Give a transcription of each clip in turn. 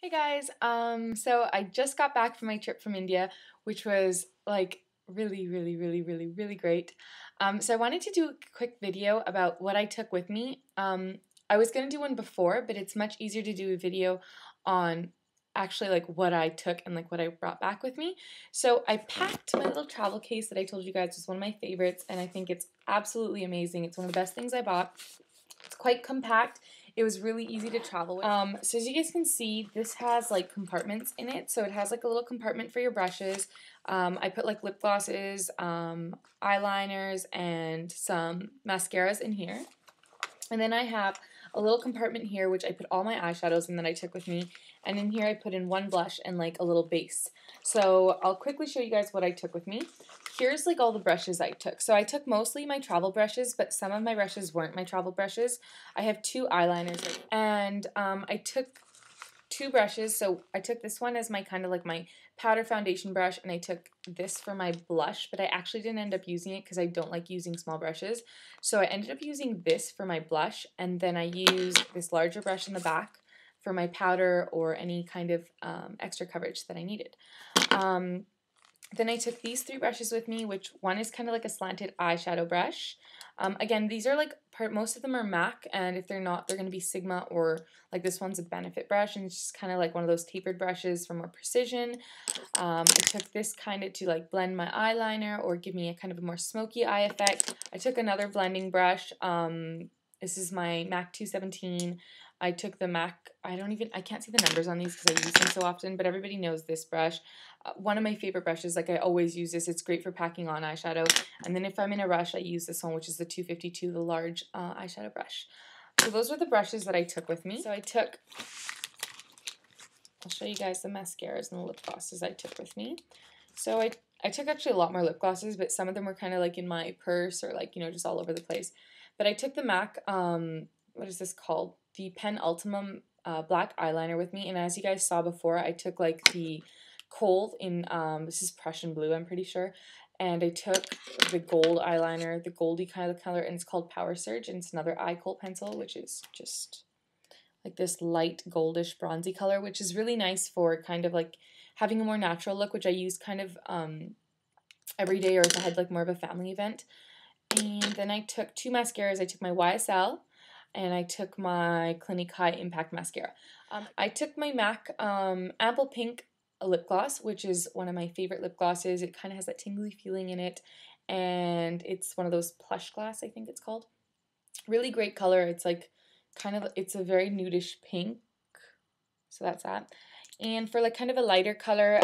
Hey guys, so I just got back from my trip from India, which was like really great. So I wanted to do a quick video about what I took with me. I was gonna do one before, but it's much easier to do a video on actually like what I took and like what I brought back with me. So I packed my little travel case that I told you guys was one of my favorites, and I think it's absolutely amazing. It's one of the best things I bought. It's quite compact. It was really easy to travel with. So as you guys can see, this has like compartments in it. So it has like a little compartment for your brushes. I put like lip glosses, eyeliners, and some mascaras in here. And then I have a little compartment here, which I put all my eyeshadows in that I took with me. And in here I put in one blush and like a little base. So I'll quickly show you guys what I took with me. Here's like all the brushes I took. So I took mostly my travel brushes, but some of my brushes weren't my travel brushes. I have two eyeliners, and I took two brushes. So I took this one as my kind of like my powder foundation brush, and I took this for my blush, but I actually didn't end up using it because I don't like using small brushes. So I ended up using this for my blush, and then I used this larger brush in the back for my powder or any kind of extra coverage that I needed. Then I took these three brushes with me, which one is kind of like a slanted eyeshadow brush. Again, these are like, most of them are MAC, and if they're not, they're going to be Sigma, or like this one's a Benefit brush, and it's just kind of like one of those tapered brushes for more precision. I took this kind of to like blend my eyeliner or give me a kind of a more smoky eye effect. I took another blending brush. This is my MAC 217. I took the MAC, I can't see the numbers on these because I use them so often, but everybody knows this brush. One of my favorite brushes, like I always use this. It's great for packing on eyeshadow. And then if I'm in a rush, I use this one, which is the 252, the large eyeshadow brush. So those were the brushes that I took with me. So I'll show you guys the mascaras and the lip glosses I took with me. So I took actually a lot more lip glosses, but some of them were kind of like in my purse or like, just all over the place. But I took the MAC, what is this called? The Pen Ultimum black eyeliner with me. And as you guys saw before, I took like the Kohl in, this is Prussian blue, I'm pretty sure. And I took the gold eyeliner, the goldy kind of color, and it's called Power Surge. And it's another eye Kohl pencil, which is just like this light goldish bronzy color, which is really nice for kind of like having a more natural look, which I use kind of every day or if I had like more of a family event. And then I took two mascaras. I took my YSL and I took my Clinique High Impact Mascara. I took my MAC Ample Pink lip gloss, which is one of my favorite lip glosses. It kind of has that tingly feeling in it, and it's one of those plush glass, I think it's called. Really great color. It's like it's a very nudish pink, so that's that. And for like kind of a lighter color,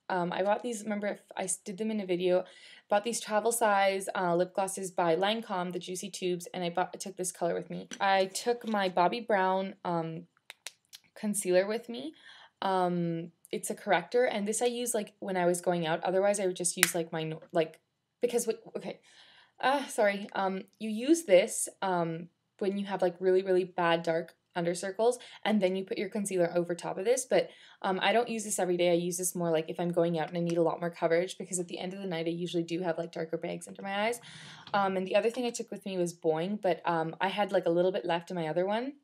I bought these, remember if I did them in a video, bought these travel size lip glosses by Lancome, the Juicy Tubes, and I took this color with me. I took my Bobbi Brown concealer with me. It's a corrector, and this I use like when I was going out. Otherwise, I would just use like my because okay, sorry. You use this when you have like really bad dark under circles, and then you put your concealer over top of this. But I don't use this every day. I use this more like if I'm going out and I need a lot more coverage, because at the end of the night I usually do have like darker bags under my eyes. And the other thing I took with me was Boing, but I had like a little bit left in my other one,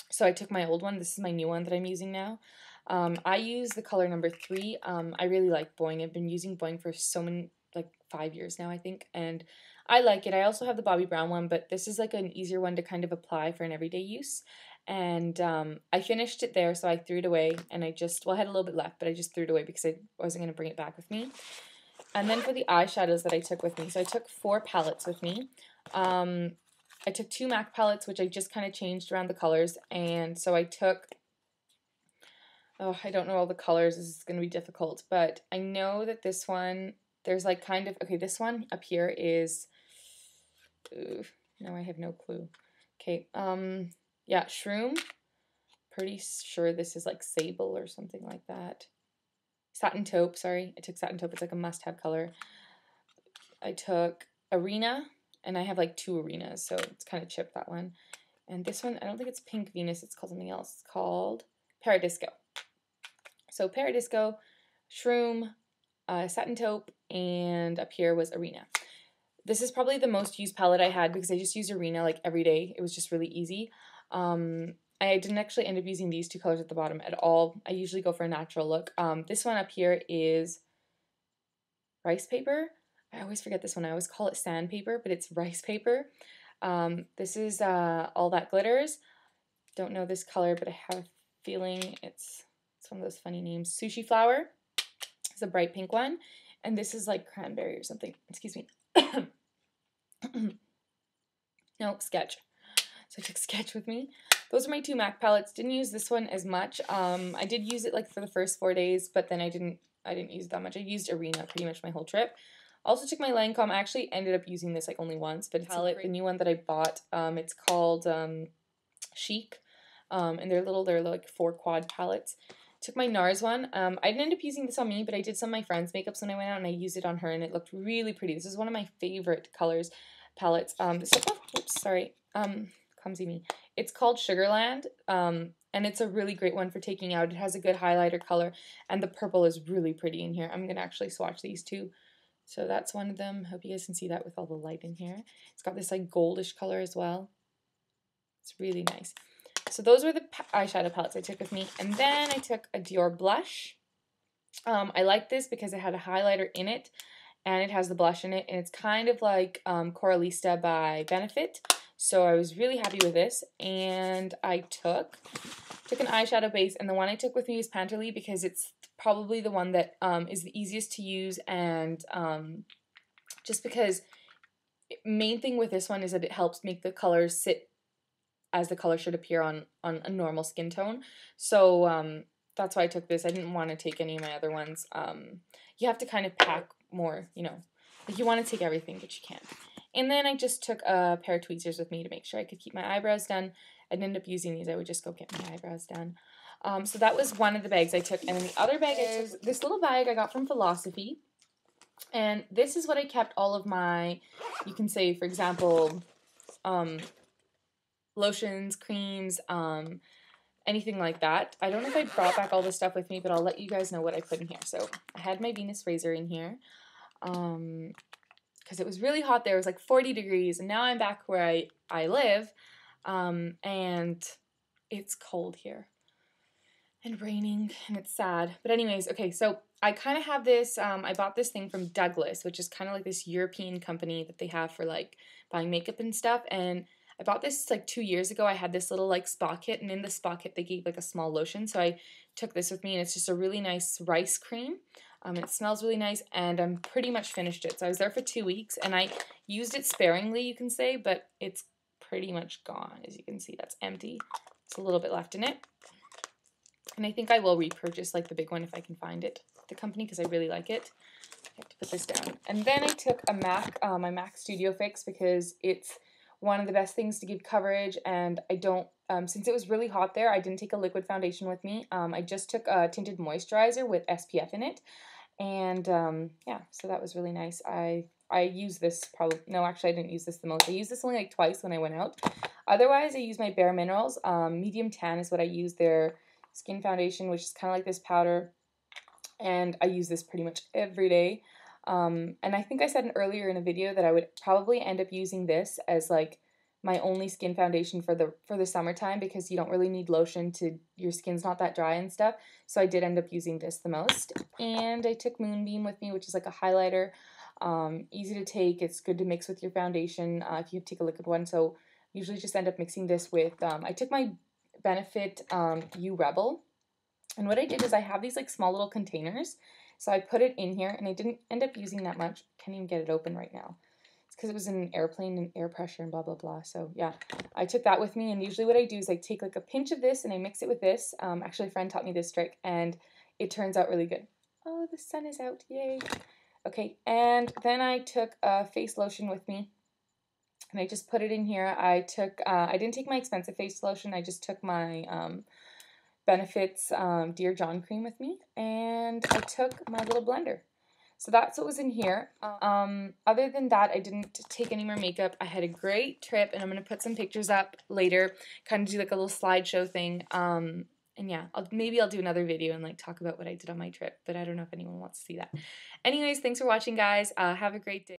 so I took my old one. This is my new one that I'm using now. I use the color number 3. I really like Boing. I've been using Boing for so many, like 5 years now, I think, and I like it. I also have the Bobbi Brown one, but this is like an easier one to kind of apply for an everyday use. And I finished it there, so I threw it away, and I had a little bit left, but I just threw it away because I wasn't going to bring it back with me. And then for the eyeshadows that I took with me, so I took 4 palettes with me. I took 2 MAC palettes, which I just kind of changed around the colors, and so I took, I don't know all the colors, this is going to be difficult, but I know that this one, there's like kind of, okay, this one up here is, no, I have no clue. Okay, yeah, Shroom, pretty sure this is like Sable or something like that. Satin Taupe, sorry, I took Satin Taupe, it's like a must-have color. I took Arena, and I have like 2 Arenas, so it's kind of chipped, that one. And this one, I don't think it's Pink Venus, it's called something else. It's called Paradisco. So Paradisco, Shroom, Satin Taupe, and up here was Arena. This is probably the most used palette I had because I just use Arena like every day. It was just really easy. And I didn't actually end up using these two colors at the bottom at all. I usually go for a natural look. This one up here is rice paper. I always forget this one. I always call it sandpaper, but it's rice paper. This is All That Glitters. Don't know this color, but I have a feeling it's one of those funny names. Sushi Flower. It's a bright pink one. And this is like cranberry or something. Excuse me. No, Sketch. So I took Sketch with me. Those are my two MAC palettes. Didn't use this one as much. I did use it like for the first 4 days, but then I didn't use it that much. I used Arena pretty much my whole trip. Also took my Lancome. I actually ended up using this like only once, but it's palette, the new one that I bought. It's called Chic, and they're like 4 quad palettes. Took my NARS one. I didn't end up using this on me, but I did some of my friends' makeups when I went out, and I used it on her, and it looked really pretty. This is one of my favorite colors palettes. Oops, sorry. Clumsy me. It's called Sugarland, and it's a really great one for taking out. It has a good highlighter color, and the purple is really pretty in here. I'm gonna actually swatch these two. So that's one of them. Hope you guys can see that with all the light in here. It's got this like goldish color as well. It's really nice. So those were the eyeshadow palettes I took with me. And then I took a Dior blush. I like this because it had a highlighter in it and it has the blush in it. And it's kind of like Coralista by Benefit. So I was really happy with this. And I took an eyeshadow base. And the one I took with me was Panterly because it's probably the one that is the easiest to use. And just because main thing with this one is that it helps make the colors sit as the color should appear on a normal skin tone. So that's why I took this. I didn't want to take any of my other ones. You have to kind of pack more, you know. Like you want to take everything, but you can't. And then I just took a pair of tweezers with me to make sure I could keep my eyebrows done. I didn't end up using these. I would just go get my eyebrows done. So that was one of the bags I took. And then the other bag I took, this little bag I got from Philosophy. And this is what I kept all of my, you can say, for example, lotions, creams, anything like that. I don't know if I brought back all this stuff with me, but I'll let you guys know what I put in here. So I had my Venus razor in here because it was really hot there. It was like 40 degrees, and now I'm back where I live, and it's cold here and raining, and it's sad. But anyways, okay, so I kind of have this, I bought this thing from Douglas, which is kind of like this European company that they have for like buying makeup and stuff, and I bought this like 2 years ago. I had this little like spa kit, and in the spa kit they gave like a small lotion, so I took this with me, and it's just a really nice rice cream. It smells really nice, and I'm pretty much finished it. So I was there for 2 weeks, and I used it sparingly, you can say, but it's pretty much gone. As you can see, that's empty. There's a little bit left in it, and I think I will repurchase like the big one if I can find it at the company because I really like it. I have to put this down. And then I took a MAC, my MAC Studio Fix, because it's one of the best things to give coverage, and I don't, since it was really hot there, I didn't take a liquid foundation with me. I just took a tinted moisturizer with SPF in it, and yeah, so that was really nice. I use this probably, no, actually I didn't use this the most. I used this only like twice when I went out. Otherwise, I use my Bare Minerals. Medium Tan is what I use, their skin foundation, which is kind of like this powder, and I use this pretty much every day. And I think I said earlier in a video that I would probably end up using this as like my only skin foundation for the summertime because you don't really need lotion to, your skin's not that dry and stuff. So I did end up using this the most. And I took Moonbeam with me, which is like a highlighter. Easy to take. It's good to mix with your foundation if you take a liquid one. So usually just end up mixing this with, I took my Benefit U Rebel. And what I did is I have these like small little containers. So I put it in here, and I didn't end up using that much. Can't even get it open right now. It's because it was in an airplane and air pressure and blah, blah, blah. So yeah, I took that with me, and usually what I do is I take like a pinch of this and I mix it with this. Actually, a friend taught me this trick, and it turns out really good. Oh, the sun is out. Yay. Okay, and then I took a face lotion with me, and I just put it in here. I didn't take my expensive face lotion. I just took my Benefit's Dear John cream with me, and I took my little blender. So that's what was in here. Other than that, I didn't take any more makeup. I had a great trip, and I'm going to put some pictures up later, kind of do like a little slideshow thing. And yeah, maybe I'll do another video and like talk about what I did on my trip, but I don't know if anyone wants to see that. Anyways, thanks for watching, guys. Have a great day.